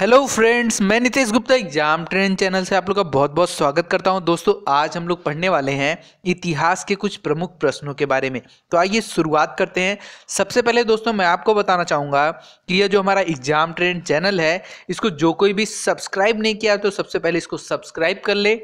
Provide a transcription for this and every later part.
Hello friends, मैं Nitesh Gupta exam train channel से आप लोग का बहुत बहुत स्वागत करता हूं। दोस्तों, आज हम लोग पढ़ने वाले हैं इतिहास के कुछ प्रमुख प्रश्नों के बारे में। तो आइए शुरुआत करते हैं। सबसे पहले दोस्तों मैं आपको बताना चाहूँगा कि यह जो हमारा एग्जाम ट्रेन चैनल है, इसको जो कोई भी सब्सक्राइब नहीं किया तो सबसे पहले इसको सब्सक्राइब कर ले।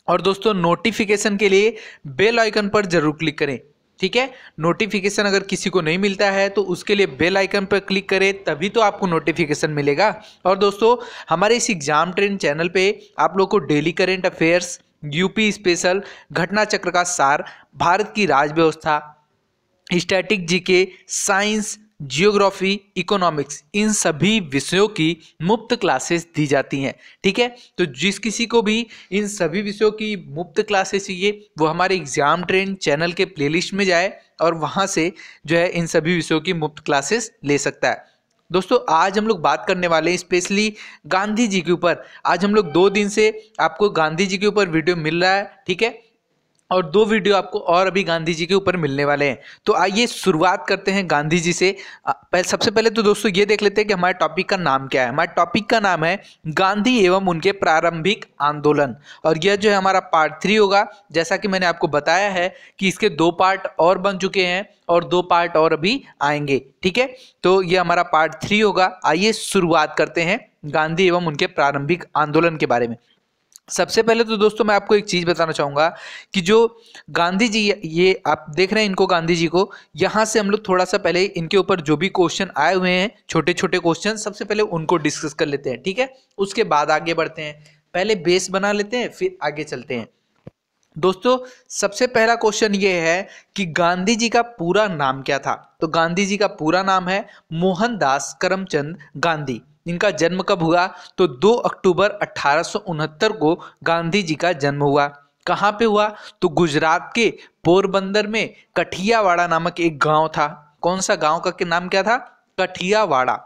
और दोस्तों, नोटिफिकेशन के लिए बेल आइकन पर जरूर क्लिक करें। ठीक है, नोटिफिकेशन अगर किसी को नहीं मिलता है तो उसके लिए बेल आइकन पर क्लिक करें, तभी तो आपको नोटिफिकेशन मिलेगा। और दोस्तों, हमारे इस एग्जाम ट्रेन चैनल पे आप लोग को daily current affairs, UP special, Ghatna Chakra का सार, भारत की राज व्यवस्था, static GK, science, geography, economics, इन सभी विषयों की मुफ्त क्लासेस दी जाती हैं। ठीक है, तो जिस किसी को भी इन सभी विषयों की मुफ्त क्लासेस चाहिए वो हमारे एग्जाम ट्रेन चैनल के प्लेलिस्ट में जाए और वहां से जो है इन सभी विषयों की मुफ्त क्लासेस ले सकता है। दोस्तों, आज हम लोग बात करने वाले हैं स्पेशली गांधी जी के ऊपर। आज हम लोग 2 दिन से आपको गांधी जी के ऊपर वीडियो मिल रहा है। ठीक है, और 2 वीडियो आपको और अभी गांधी जी के ऊपर मिलने वाले हैं। तो आइए शुरुआत करते हैं गांधी जी से। सबसे पहले तो दोस्तों ये देख लेते हैं कि हमारे टॉपिक का नाम क्या है। हमारे टॉपिक का नाम है गांधी एवं उनके प्रारंभिक आंदोलन, और यह जो है हमारा पार्ट 3 होगा। जैसा कि मैंने आपको बताया है कि इसके 2 पार्ट और बन चुके हैं और 2 पार्ट और अभी आएंगे। ठीक है, तो ये हमारा पार्ट 3 होगा। आइए शुरुआत करते हैं गांधी एवं उनके प्रारंभिक आंदोलन के बारे में। सबसे पहले तो दोस्तों मैं आपको एक चीज बताना चाहूंगा कि जो गांधी जी, ये आप देख रहे हैं इनको, गांधी जी को, यहां से हम लोग थोड़ा सा पहले इनके ऊपर जो भी क्वेश्चन आए हुए हैं, छोटे छोटे क्वेश्चन, सबसे पहले उनको डिस्कस कर लेते हैं। ठीक है, उसके बाद आगे बढ़ते हैं। पहले बेस बना लेते हैं, फिर आगे चलते हैं। दोस्तों, सबसे पहला क्वेश्चन ये है कि गांधी जी का पूरा नाम क्या था। तो गांधी जी का पूरा नाम है मोहनदास करमचंद गांधी। इनका जन्म कब हुआ? तो 2 अक्टूबर 1869 को गांधी जी का जन्म हुआ। कहाँ पे हुआ? तो गुजरात के पोरबंदर में कठियावाड़ा नामक एक गांव था। कौन सा गांव का नाम क्या था? कठियावाड़ा।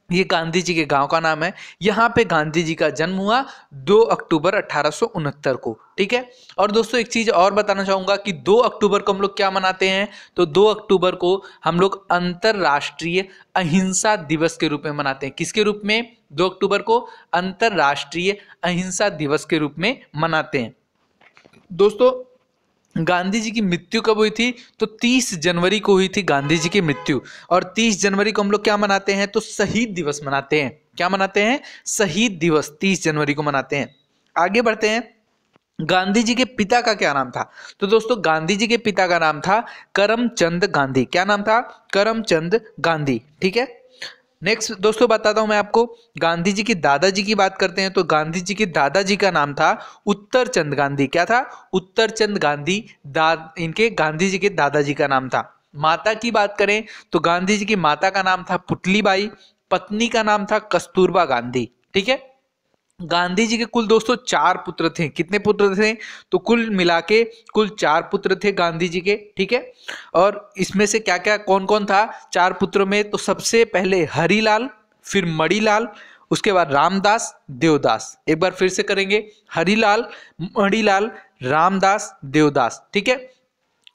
ये गांधी जी के गांव का नाम है। यहाँ पे गांधी जी का जन्म हुआ 2 अक्टूबर 1869 को। ठीक है, और दोस्तों एक चीज और बताना चाहूंगा कि 2 अक्टूबर को हम लोग क्या मनाते हैं? तो 2 अक्टूबर को हम लोग अंतरराष्ट्रीय अहिंसा दिवस के रूप में मनाते हैं। किसके रूप में? 2 अक्टूबर को अंतरराष्ट्रीय अहिंसा दिवस के रूप में मनाते हैं। दोस्तों, गांधी जी की मृत्यु कब हुई थी? तो 30 जनवरी को हुई थी गांधी जी की मृत्यु। और 30 जनवरी को हम लोग क्या मनाते हैं? तो शहीद दिवस मनाते हैं। क्या मनाते हैं? शहीद दिवस 30 जनवरी को मनाते हैं। आगे बढ़ते हैं। गांधी जी के पिता का क्या नाम था? तो दोस्तों, गांधी जी के पिता का नाम था करमचंद गांधी। क्या नाम था? करमचंद गांधी। ठीक है, नेक्स्ट दोस्तों बताता हूं मैं आपको। गांधी जी की दादाजी की बात करते हैं। तो गांधी जी के दादाजी का नाम था उत्तरचंद गांधी। क्या था? उत्तरचंद गांधी। इनके गांधी जी के दादाजी का नाम था। माता की बात करें तो गांधी जी की माता का नाम था पुतलीबाई। पत्नी का नाम था कस्तूरबा गांधी। ठीक है, गांधी जी के कुल दोस्तों 4 पुत्र थे। कितने पुत्र थे? तो कुल मिला के कुल 4 पुत्र थे गांधी जी के। ठीक है, और इसमें से क्या क्या कौन कौन था 4 पुत्रों में? तो सबसे पहले हरिलाल, फिर मणिलाल, उसके बाद रामदास, देवदास। एक बार फिर से करेंगे, हरिलाल, मणिलाल, रामदास, देवदास। ठीक है,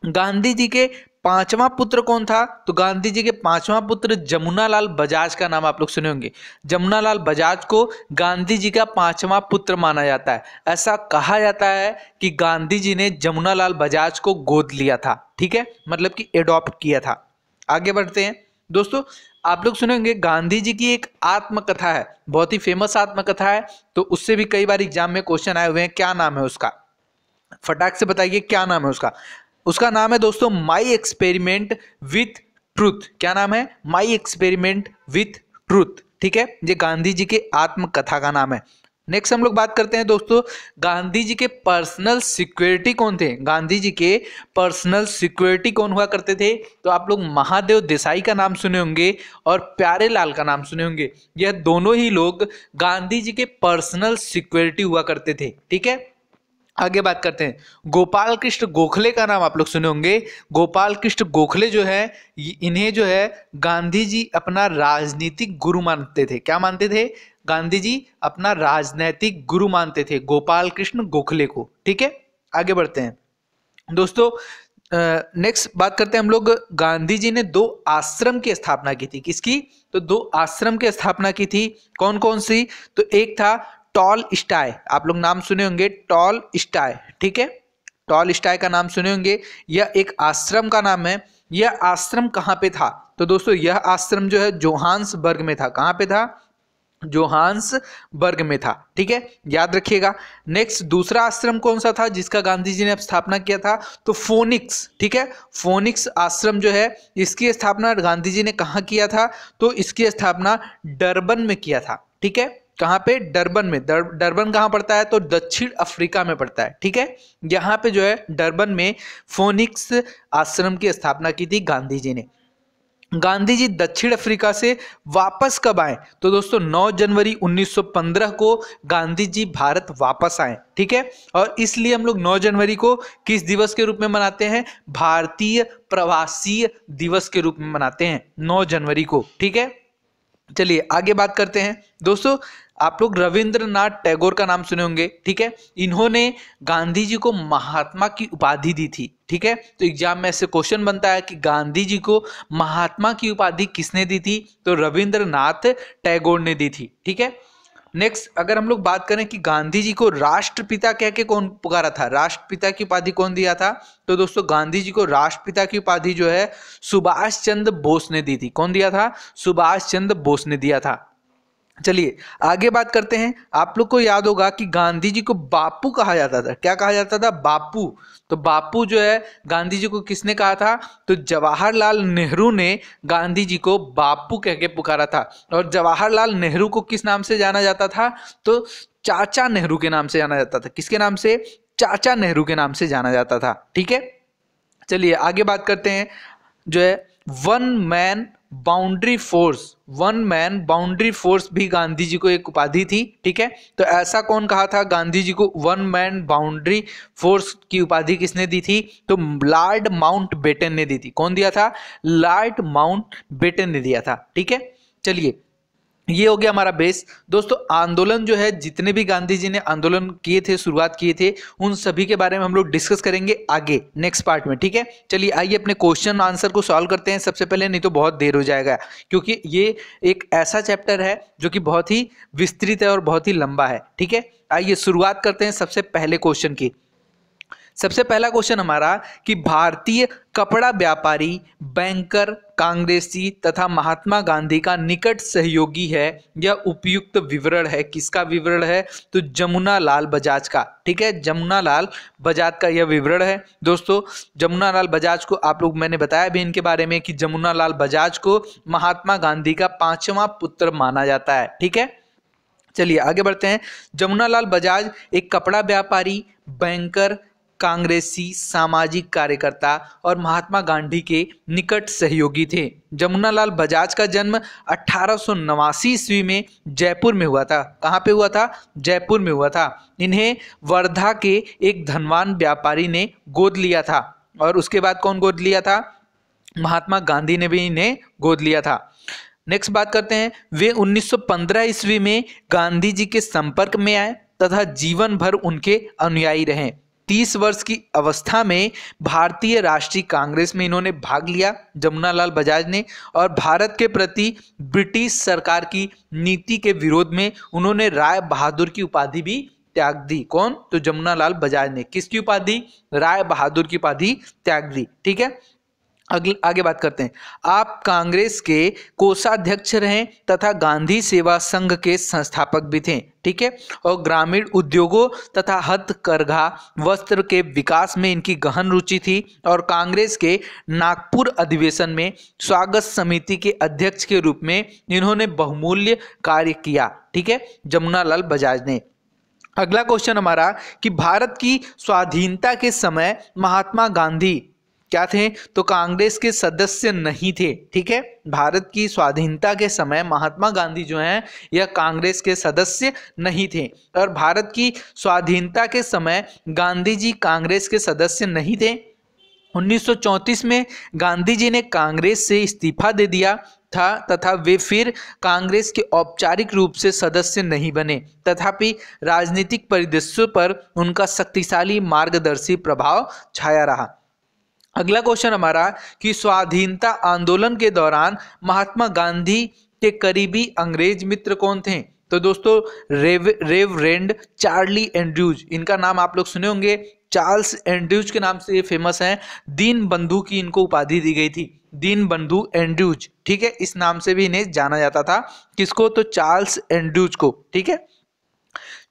गांधी जी के 5वां पुत्र कौन था? तो गांधी जी के 5वां पुत्र जमुनालाल बजाज का नाम आप लोग सुने होंगे। जमुनालाल बजाज को गांधी जी का 5वां पुत्र माना जाता है। ऐसा कहा जाता है कि गांधी जी ने जमुनालाल बजाज को गोद लिया था। ठीक है, मतलब कि एडॉप्ट किया था। आगे बढ़ते हैं। दोस्तों, आप लोग सुनेंगे गांधी जी की एक आत्मकथा है, बहुत ही फेमस आत्मकथा है। तो उससे भी कई बार एग्जाम में क्वेश्चन आए हुए हैं। क्या नाम है उसका? फटाक से बताइए, क्या नाम है उसका? उसका नाम है दोस्तों माई एक्सपेरिमेंट विथ ट्रूथ। क्या नाम है? My experiment with truth. ठीक है, ये गांधी जी के आत्मकथा का नाम है। नेक्स्ट हम लोग बात करते हैं दोस्तों, गांधी जी के पर्सनल सिक्योरिटी कौन थे? गांधी जी के पर्सनल सिक्योरिटी कौन हुआ करते थे? तो आप लोग महादेव देसाई का नाम सुने होंगे और प्यारेलाल का नाम सुने होंगे। यह दोनों ही लोग गांधी जी के पर्सनल सिक्योरिटी हुआ करते थे। ठीक है, आगे बात करते हैं। गोपाल कृष्ण गोखले का नाम आप लोग सुने होंगे। गोपाल कृष्ण गोखले जो है, इन्हें जो है गांधी जी अपना राजनीतिक गुरु मानते थे। क्या मानते थे? गांधी जी अपना राजनैतिक गुरु मानते थे गोपाल कृष्ण गोखले को। ठीक है, आगे बढ़ते हैं। दोस्तों, नेक्स्ट बात करते हैं हम लोग, गांधी जी ने 2 आश्रम की स्थापना की थी। किसकी? तो 2 आश्रम की स्थापना की थी। कौन कौन सी? तो एक था टॉल स्टाय, आप लोग नाम सुने होंगे, टॉल स्टाय, ठीक है, टॉल स्टाय का नाम सुने होंगे। यह एक आश्रम का नाम है। यह आश्रम कहाँ पे था? तो दोस्तों यह आश्रम जो है जोहान्सबर्ग में था। कहाँ पे था? जोहान्सबर्ग में था, ठीक है, याद रखिएगा। नेक्स्ट दूसरा आश्रम कौन सा था जिसका गांधी जी ने स्थापना किया था? तो फोनिक्स, ठीक है, फोनिक्स आश्रम जो है इसकी स्थापना गांधी जी ने कहाँ किया था? तो इसकी स्थापना डरबन में किया था, ठीक है। कहाँ पे? डरबन में। डरबन कहाँ पड़ता है? तो दक्षिण अफ्रीका में पड़ता है, ठीक है। यहाँ पे जो है डरबन में फोनिक्स आश्रम की स्थापना की थी गांधी जी ने। गांधी जी दक्षिण अफ्रीका से वापस कब आए? तो दोस्तों 9 जनवरी 1915 को गांधी जी भारत वापस आए, ठीक है। और इसलिए हम लोग 9 जनवरी को किस दिवस के रूप में मनाते हैं? भारतीय प्रवासी दिवस के रूप में मनाते हैं 9 जनवरी को, ठीक है। चलिए आगे बात करते हैं दोस्तों। आप लोग रविंद्रनाथ टैगोर का नाम सुने होंगे, ठीक है। इन्होंने गांधी जी को महात्मा की उपाधि दी थी, ठीक है। तो एग्जाम में ऐसे क्वेश्चन बनता है कि गांधी जी को महात्मा की उपाधि किसने दी थी? तो रविंद्रनाथ टैगोर ने दी थी, ठीक है। नेक्स्ट अगर हम लोग बात करें कि गांधी जी को राष्ट्रपिता कह के कौन पुकारा था, राष्ट्रपिता की उपाधि कौन दिया था? तो दोस्तों गांधी जी को राष्ट्रपिता की उपाधि जो है सुभाष चंद्र बोस ने दी थी। कौन दिया था? सुभाष चंद्र बोस ने दिया था। चलिए आगे बात करते हैं। आप लोग को याद होगा कि गांधी जी को बापू कहा जाता था। क्या कहा जाता था? बापू। तो बापू जो है गांधी जी को किसने कहा था? तो जवाहरलाल नेहरू ने गांधी जी को बापू कह के पुकारा था। और जवाहरलाल नेहरू को किस नाम से जाना जाता था? तो चाचा नेहरू के नाम से जाना जाता था। किसके नाम से? चाचा नेहरू के नाम से जाना जाता था, ठीक है। चलिए आगे बात करते हैं। जो है वन मैन बाउंड्री फोर्स भी गांधी जी को एक उपाधि थी, ठीक है। तो ऐसा कौन कहा था गांधी जी को वन मैन बाउंड्री फोर्स की उपाधि किसने दी थी? तो लॉर्ड माउंटबेटन ने दी थी। कौन दिया था? लॉर्ड माउंटबेटन ने दिया था, ठीक है। चलिए ये हो गया हमारा बेस। दोस्तों आंदोलन जो है जितने भी गांधी जी ने आंदोलन किए थे, शुरुआत किए थे, उन सभी के बारे में हम लोग डिस्कस करेंगे आगे नेक्स्ट पार्ट में, ठीक है। चलिए आइए अपने क्वेश्चन आंसर को सॉल्व करते हैं सबसे पहले, नहीं तो बहुत देर हो जाएगा, क्योंकि ये एक ऐसा चैप्टर है जो कि बहुत ही विस्तृत है और बहुत ही लंबा है, ठीक है। आइए शुरुआत करते हैं सबसे पहले क्वेश्चन की। सबसे पहला क्वेश्चन हमारा कि भारतीय कपड़ा व्यापारी, बैंकर, कांग्रेसी तथा महात्मा गांधी का निकट सहयोगी है, यह उपयुक्त विवरण है। किसका विवरण है? तो जमुना लाल बजाज का, ठीक है। जमुना लाल बजाज का यह विवरण है। दोस्तों जमुना लाल बजाज को आप लोग, मैंने बताया भी इनके बारे में कि जमुना लाल बजाज को महात्मा गांधी का 5वां पुत्र माना जाता है, ठीक है। चलिए आगे बढ़ते हैं। जमुना लाल बजाज एक कपड़ा व्यापारी, बैंकर, कांग्रेसी, सामाजिक कार्यकर्ता और महात्मा गांधी के निकट सहयोगी थे। जमुनालाल बजाज का जन्म 1889 ईस्वी में जयपुर में हुआ था। कहाँ पे हुआ था? जयपुर में हुआ था। इन्हें वर्धा के एक धनवान व्यापारी ने गोद लिया था। और उसके बाद कौन गोद लिया था? महात्मा गांधी ने भी इन्हें गोद लिया था। नेक्स्ट बात करते हैं। वे 1915 ईस्वी में गांधी जी के संपर्क में आए तथा जीवन भर उनके अनुयायी रहे। 30 वर्ष की अवस्था में भारतीय राष्ट्रीय कांग्रेस में इन्होंने भाग लिया, जमुनालाल बजाज ने, और भारत के प्रति ब्रिटिश सरकार की नीति के विरोध में उन्होंने राय बहादुर की उपाधि भी त्याग दी। कौन? तो जमुनालाल बजाज ने किसकी उपाधि? राय बहादुर की उपाधि त्याग दी, ठीक है। आगे बात करते हैं। आप कांग्रेस के कोषाध्यक्ष रहे तथा गांधी सेवा संघ के संस्थापक भी थे, ठीक है। और ग्रामीण उद्योगों तथा हथकरघा वस्त्र के विकास में इनकी गहन रुचि थी। और कांग्रेस के नागपुर अधिवेशन में स्वागत समिति के अध्यक्ष के रूप में इन्होंने बहुमूल्य कार्य किया, ठीक है, जमुनालाल बजाज ने। अगला क्वेश्चन हमारा कि भारत की स्वाधीनता के समय महात्मा गांधी क्या थे? तो कांग्रेस के सदस्य नहीं थे, ठीक है। भारत की स्वाधीनता के समय महात्मा गांधी जो हैं यह कांग्रेस के सदस्य नहीं थे। और भारत की स्वाधीनता के समय गांधी जी कांग्रेस के सदस्य नहीं थे। 1934 में गांधी जी ने कांग्रेस से इस्तीफा दे दिया था तथा वे फिर कांग्रेस के औपचारिक रूप से सदस्य नहीं बने। तथापि राजनीतिक परिदृश्य पर उनका शक्तिशाली मार्गदर्शी प्रभाव छाया रहा। अगला क्वेश्चन हमारा कि स्वाधीनता आंदोलन के दौरान महात्मा गांधी के करीबी अंग्रेज मित्र कौन थे? तो दोस्तों रेवरेंड चार्ली एंड्रूज, इनका नाम आप लोग सुने होंगे, चार्ल्स एंड्रूज के नाम से ये फेमस हैं। दीन बंधु की इनको उपाधि दी गई थी, दीन बंधु एंड्रूज, ठीक है, इस नाम से भी इन्हें जाना जाता था। किसको? तो चार्ल्स एंड्रूज को, ठीक है।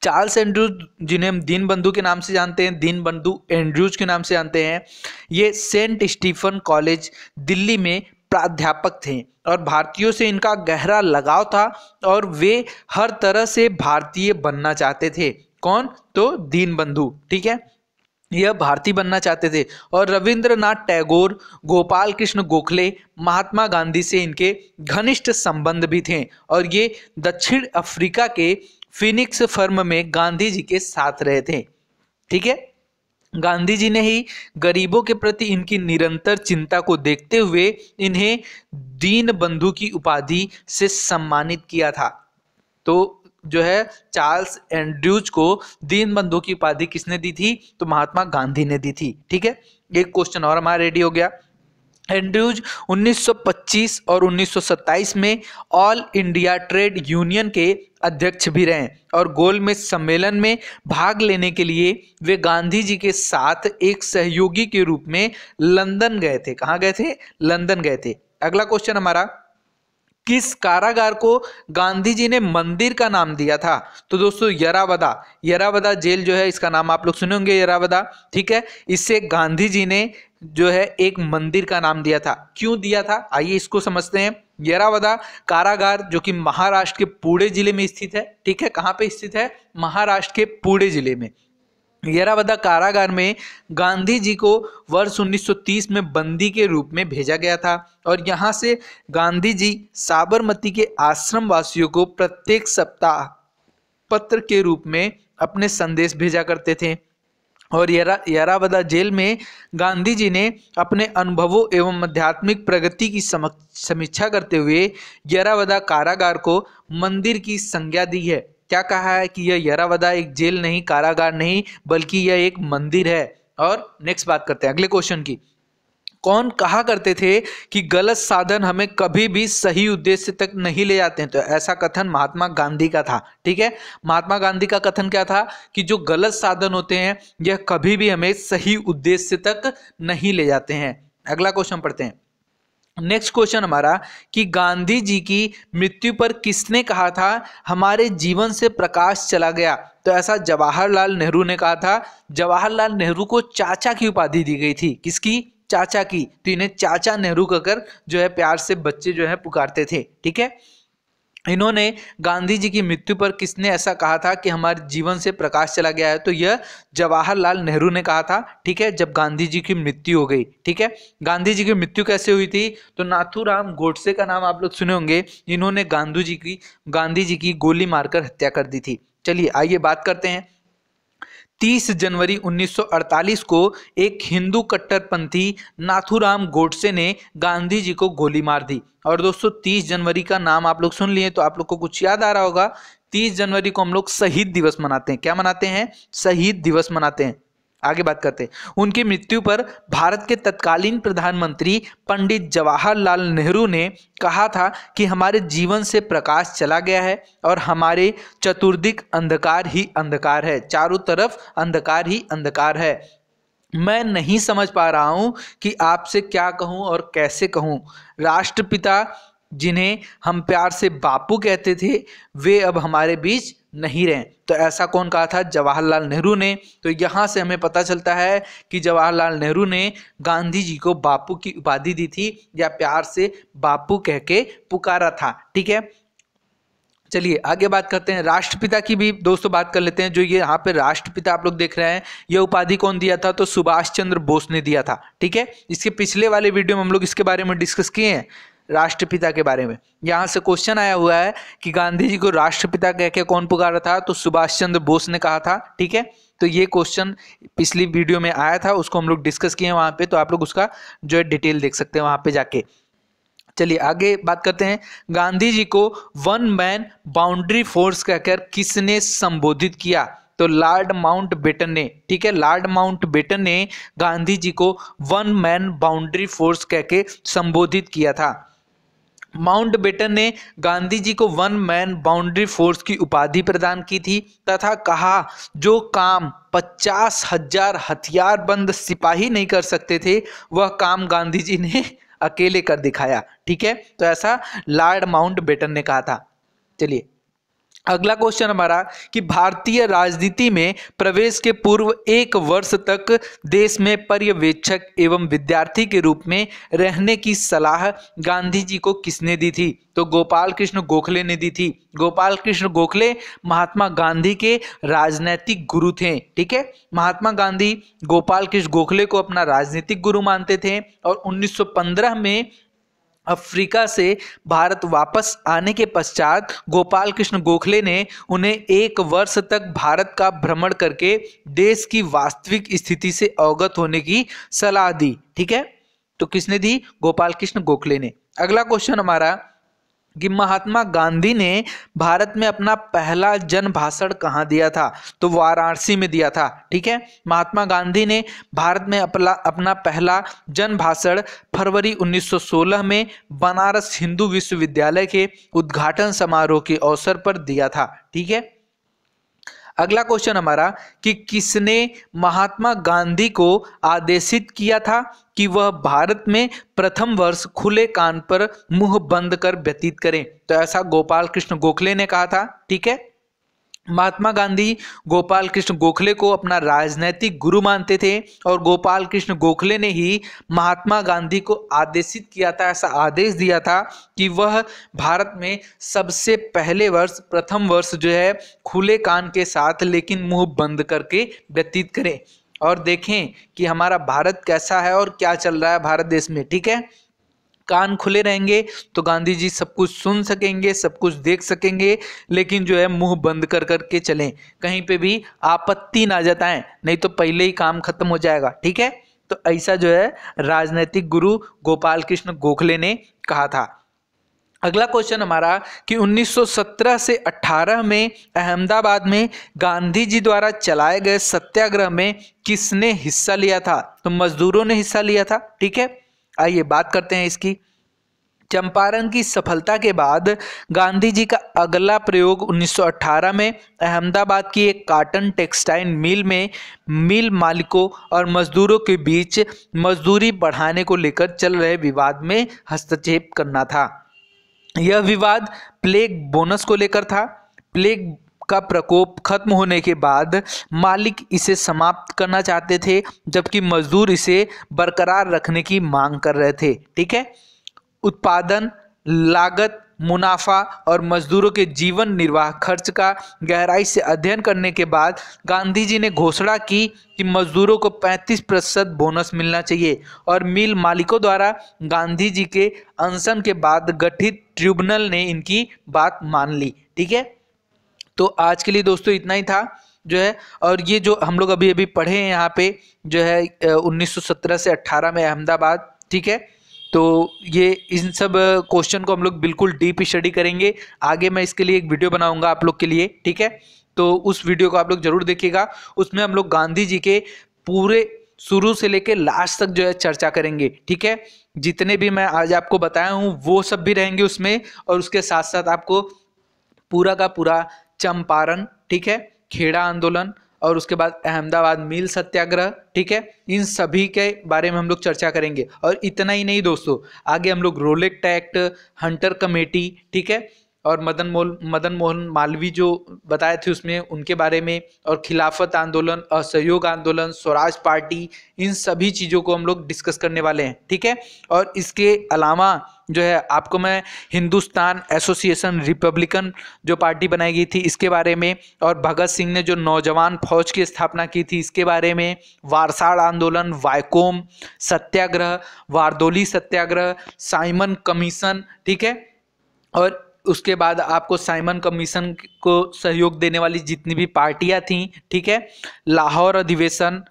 चार्ल्स एंड्रूज, जिन्हें हम दीन बंधु के नाम से जानते हैं, दीन बंधु एंड्रूज के नाम से जानते हैं, ये सेंट स्टीफन कॉलेज दिल्ली में प्राध्यापक थे और भारतीयों से इनका गहरा लगाव था और वे हर तरह से भारतीय बनना चाहते थे। कौन? तो दीन बंधु, ठीक है, यह भारतीय बनना चाहते थे। और रविंद्रनाथ टैगोर, गोपाल कृष्ण गोखले, महात्मा गांधी से इनके घनिष्ठ संबंध भी थे और ये दक्षिण अफ्रीका के फिनिक्स फर्म में गांधी जी के साथ रहे थे, ठीक है। गांधी जी ने ही गरीबों के प्रति इनकी निरंतर चिंता को देखते हुए इन्हें दीन बंधु की उपाधि से सम्मानित किया था। तो जो है चार्ल्स एंड्रूज को दीन बंधु की उपाधि किसने दी थी? तो महात्मा गांधी ने दी थी, ठीक है। एक क्वेश्चन और हमारा रेडी हो गया। एंड्रूज 1925 और 1927 में ऑल इंडिया ट्रेड यूनियन के अध्यक्ष भी रहे और गोलमेज सम्मेलन में भाग लेने के लिए वे गांधी जी के साथ एक सहयोगी के रूप में लंदन गए थे। कहाँ गए थे? लंदन गए थे। अगला क्वेश्चन हमारा, किस कारागार को गांधी जी ने मंदिर का नाम दिया था? तो दोस्तों यरावदा, यरावदा जेल जो है इसका नाम आप लोग सुने होंगे, यरावदा, ठीक है। इससे गांधी जी ने जो है एक मंदिर का नाम दिया था। क्यों दिया था? आइए इसको समझते हैं। यरावदा कारागार जो कि महाराष्ट्र के पुणे जिले में स्थित है, ठीक है। कहाँ पे स्थित है? महाराष्ट्र के पुणे जिले में। यरावदा कारागार में गांधी जी को वर्ष 1930 में बंदी के रूप में भेजा गया था और यहाँ से गांधी जी साबरमती के आश्रम वासियों को प्रत्येक सप्ताह पत्र के रूप में अपने संदेश भेजा करते थे। और यरावदा जेल में गांधी जी ने अपने अनुभवों एवं आध्यात्मिक प्रगति की समीक्षा करते हुए यरावदा कारागार को मंदिर की संज्ञा दी है। क्या कहा है? कि यह यरावदा एक जेल नहीं, कारागार नहीं, बल्कि यह एक मंदिर है। और नेक्स्ट बात करते हैं अगले क्वेश्चन की। कौन कहा करते थे कि गलत साधन हमें कभी भी सही उद्देश्य तक नहीं ले जाते हैं? तो ऐसा कथन महात्मा गांधी का था, ठीक है। महात्मा गांधी का कथन क्या था? कि जो गलत साधन होते हैं यह कभी भी हमें सही उद्देश्य तक नहीं ले जाते हैं। अगला क्वेश्चन पढ़ते हैं। नेक्स्ट क्वेश्चन हमारा कि गांधी जी की मृत्यु पर किसने कहा था हमारे जीवन से प्रकाश चला गया? तो ऐसा जवाहरलाल नेहरू ने कहा था। जवाहरलाल नेहरू को चाचा की उपाधि दी गई थी। किसकी? चाचा की। तो इन्हें चाचा नेहरू कहकर जो है प्यार से बच्चे जो है पुकारते थे, ठीक है। इन्होंने गांधी जी की मृत्यु पर किसने ऐसा कहा था कि हमारे जीवन से प्रकाश चला गया है? तो यह जवाहरलाल नेहरू ने कहा था, ठीक है, जब गांधी जी की मृत्यु हो गई, ठीक है। गांधी जी की मृत्यु कैसे हुई थी? तो नाथूराम गोडसे का नाम आप लोग सुने होंगे। इन्होंने गांधी जी की गोली मारकर हत्या कर दी थी। चलिए आइए बात करते हैं। 30 जनवरी 1948 को एक हिंदू कट्टरपंथी नाथूराम गोडसे ने गांधी जी को गोली मार दी। और दोस्तों 30 जनवरी का नाम आप लोग सुन लिए तो आप लोग को कुछ याद आ रहा होगा। 30 जनवरी को हम लोग शहीद दिवस मनाते हैं। क्या मनाते हैं? शहीद दिवस मनाते हैं। आगे बात करते हैं। उनकी मृत्यु पर भारत के तत्कालीन प्रधानमंत्री पंडित जवाहरलाल नेहरू ने कहा था कि हमारे जीवन से प्रकाश चला गया है और हमारे चतुर्दिक अंधकार ही अंधकार है, चारों तरफ अंधकार ही अंधकार है। मैं नहीं समझ पा रहा हूं कि आपसे क्या कहूं और कैसे कहूं। राष्ट्रपिता जिन्हें हम प्यार से बापू कहते थे वे अब हमारे बीच नहीं रहे। तो ऐसा कौन कहा था? जवाहरलाल नेहरू ने। तो यहाँ से हमें पता चलता है कि जवाहरलाल नेहरू ने गांधी जी को बापू की उपाधि दी थी या प्यार से बापू कह के पुकारा था, ठीक है। चलिए आगे बात करते हैं। राष्ट्रपिता की भी दोस्तों बात कर लेते हैं। जो ये यहाँ पे राष्ट्रपिता आप लोग देख रहे हैं, यह उपाधि कौन दिया था? तो सुभाष चंद्र बोस ने दिया था, ठीक है। इसके पिछले वाले वीडियो में हम लोग इसके बारे में डिस्कस किए हैं, राष्ट्रपिता के बारे में। यहाँ से क्वेश्चन आया हुआ है कि गांधी जी को राष्ट्रपिता कह के कौन पुकारा था? तो सुभाष चंद्र बोस ने कहा था, ठीक है। तो ये क्वेश्चन पिछली वीडियो में आया था, उसको हम लोग डिस्कस किए हैं वहाँ पे, तो आप लोग उसका जो है डिटेल देख सकते हैं वहाँ पे जाके। चलिए आगे बात करते हैं। गांधी जी को वन मैन बाउंड्री फोर्स कहकर किसने संबोधित किया? तो लॉर्ड माउंटबेटन ने, ठीक है, लॉर्ड माउंटबेटन ने गांधी जी को वन मैन बाउंड्री फोर्स कह के संबोधित किया था। माउंटबेटन ने गांधी जी को वन मैन बाउंड्री फोर्स की उपाधि प्रदान की थी तथा कहा जो काम 50,000 हथियारबंद सिपाही नहीं कर सकते थे वह काम गांधी जी ने अकेले कर दिखाया। ठीक है, तो ऐसा लॉर्ड माउंटबेटन ने कहा था। चलिए अगला क्वेश्चन हमारा कि भारतीय राजनीति में प्रवेश के पूर्व 1 वर्ष तक देश में पर्यवेक्षक एवं विद्यार्थी के रूप में रहने की सलाह गांधी जी को किसने दी थी? तो गोपाल कृष्ण गोखले ने दी थी। गोपाल कृष्ण गोखले महात्मा गांधी के राजनैतिक गुरु थे। ठीक है, महात्मा गांधी गोपाल कृष्ण गोखले को अपना राजनीतिक गुरु मानते थे और 1915 में अफ्रीका से भारत वापस आने के पश्चात गोपाल कृष्ण गोखले ने उन्हें 1 वर्ष तक भारत का भ्रमण करके देश की वास्तविक स्थिति से अवगत होने की सलाह दी। ठीक है, तो किसने दी? गोपाल कृष्ण गोखले ने। अगला क्वेश्चन हमारा कि महात्मा गांधी ने भारत में अपना पहला जन भाषण कहाँ दिया था? तो वाराणसी में दिया था। ठीक है, महात्मा गांधी ने भारत में अपना पहला जन भाषण फरवरी 1916 में बनारस हिंदू विश्वविद्यालय के उद्घाटन समारोह के अवसर पर दिया था। ठीक है, अगला क्वेश्चन हमारा कि किसने महात्मा गांधी को आदेशित किया था कि वह भारत में प्रथम वर्ष खुले कान पर मुंह बंद कर व्यतीत करें? तो ऐसा गोपाल कृष्ण गोखले ने कहा था। ठीक है, महात्मा गांधी गोपाल कृष्ण गोखले को अपना राजनैतिक गुरु मानते थे और गोपाल कृष्ण गोखले ने ही महात्मा गांधी को आदेशित किया था, ऐसा आदेश दिया था कि वह भारत में सबसे पहले वर्ष प्रथम वर्ष जो है खुले कान के साथ लेकिन मुंह बंद करके व्यतीत करें और देखें कि हमारा भारत कैसा है और क्या चल रहा है भारत देश में। ठीक है, कान खुले रहेंगे तो गांधी जी सब कुछ सुन सकेंगे, सब कुछ देख सकेंगे, लेकिन जो है मुंह बंद कर करके चलें, कहीं पे भी आपत्ति ना जताएं, नहीं तो पहले ही काम खत्म हो जाएगा। ठीक है, तो ऐसा जो है राजनीतिक गुरु गोपाल कृष्ण गोखले ने कहा था। अगला क्वेश्चन हमारा कि 1917 से 18 में अहमदाबाद में गांधी जी द्वारा चलाए गए सत्याग्रह में किसने हिस्सा लिया था? तो मजदूरों ने हिस्सा लिया था। ठीक है, आइए बात करते हैं इसकी। चंपारण की सफलता के बाद गांधी जी का अगला प्रयोग 1918 में अहमदाबाद की एक कॉटन टेक्सटाइल मिल में मिल मालिकों और मजदूरों के बीच मजदूरी बढ़ाने को लेकर चल रहे विवाद में हस्तक्षेप करना था। यह विवाद प्लेग बोनस को लेकर था। प्लेग का प्रकोप खत्म होने के बाद मालिक इसे समाप्त करना चाहते थे जबकि मजदूर इसे बरकरार रखने की मांग कर रहे थे। ठीक है, उत्पादन लागत, मुनाफा और मजदूरों के जीवन निर्वाह खर्च का गहराई से अध्ययन करने के बाद गांधी जी ने घोषणा की कि मजदूरों को 35% बोनस मिलना चाहिए और मिल मालिकों द्वारा गांधी जी के अनशन के बाद गठित ट्रिब्यूनल ने इनकी बात मान ली। ठीक है, तो आज के लिए दोस्तों इतना ही था जो है, और ये जो हम लोग अभी अभी पढ़े हैं यहाँ पे जो है 1917 से 18 में अहमदाबाद। ठीक है, तो ये इन सब क्वेश्चन को हम लोग बिल्कुल डीप स्टडी करेंगे। आगे मैं इसके लिए एक वीडियो बनाऊंगा आप लोग के लिए। ठीक है, तो उस वीडियो को आप लोग जरूर देखिएगा। उसमें हम लोग गांधी जी के पूरे शुरू से लेकर लास्ट तक जो है चर्चा करेंगे। ठीक है, जितने भी मैं आज आपको बताया हूँ वो सब भी रहेंगे उसमें, और उसके साथ साथ आपको पूरा का पूरा चंपारण, ठीक है, खेड़ा आंदोलन और उसके बाद अहमदाबाद मिल सत्याग्रह, ठीक है, इन सभी के बारे में हम लोग चर्चा करेंगे। और इतना ही नहीं दोस्तों, आगे हम लोग रोलेट एक्ट, हंटर कमेटी, ठीक है, और मदन मोहन मालवीय जो बताए थे उसमें उनके बारे में, और खिलाफत आंदोलन, असहयोग आंदोलन, स्वराज पार्टी, इन सभी चीज़ों को हम लोग डिस्कस करने वाले हैं। ठीक है, और इसके अलावा जो है आपको मैं हिंदुस्तान एसोसिएशन रिपब्लिकन जो पार्टी बनाई गई थी इसके बारे में, और भगत सिंह ने जो नौजवान फौज की स्थापना की थी इसके बारे में, वारसाड़ आंदोलन, वायकोम सत्याग्रह, वारदोली सत्याग्रह, साइमन कमीशन, ठीक है, और उसके बाद आपको साइमन कमीशन को सहयोग देने वाली जितनी भी पार्टियां थी, ठीक है, लाहौर अधिवेशन,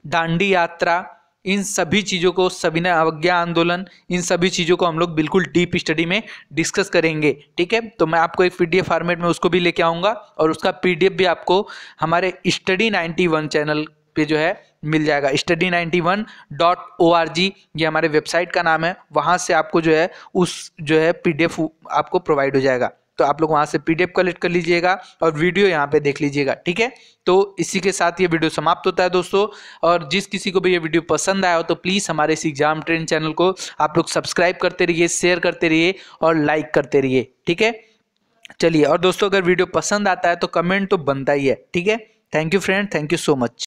दांडी यात्रा, इन सभी चीज़ों को, सविनय अवज्ञा आंदोलन, इन सभी चीज़ों को हम लोग बिल्कुल डीप स्टडी में डिस्कस करेंगे। ठीक है, तो मैं आपको एक पीडीएफ फॉर्मेट में उसको भी लेके आऊँगा और उसका पीडीएफ भी आपको हमारे स्टडी 91 चैनल पे जो है मिल जाएगा। study91.org ये हमारे वेबसाइट का नाम है, वहाँ से आपको जो है उस जो है पीडीएफ आपको प्रोवाइड हो जाएगा। तो आप लोग वहाँ से पीडीएफ कलेक्ट कर लीजिएगा और वीडियो यहाँ पे देख लीजिएगा। ठीक है, तो इसी के साथ ये वीडियो समाप्त होता है दोस्तों। और जिस किसी को भी ये वीडियो पसंद आया हो तो प्लीज़ हमारे इस एग्जाम ट्रेंड चैनल को आप लोग सब्सक्राइब करते रहिए, शेयर करते रहिए और लाइक करते रहिए। ठीक है, चलिए, और दोस्तों अगर वीडियो पसंद आता है तो कमेंट तो बनता ही है। ठीक है, thank you friend, thank you so much.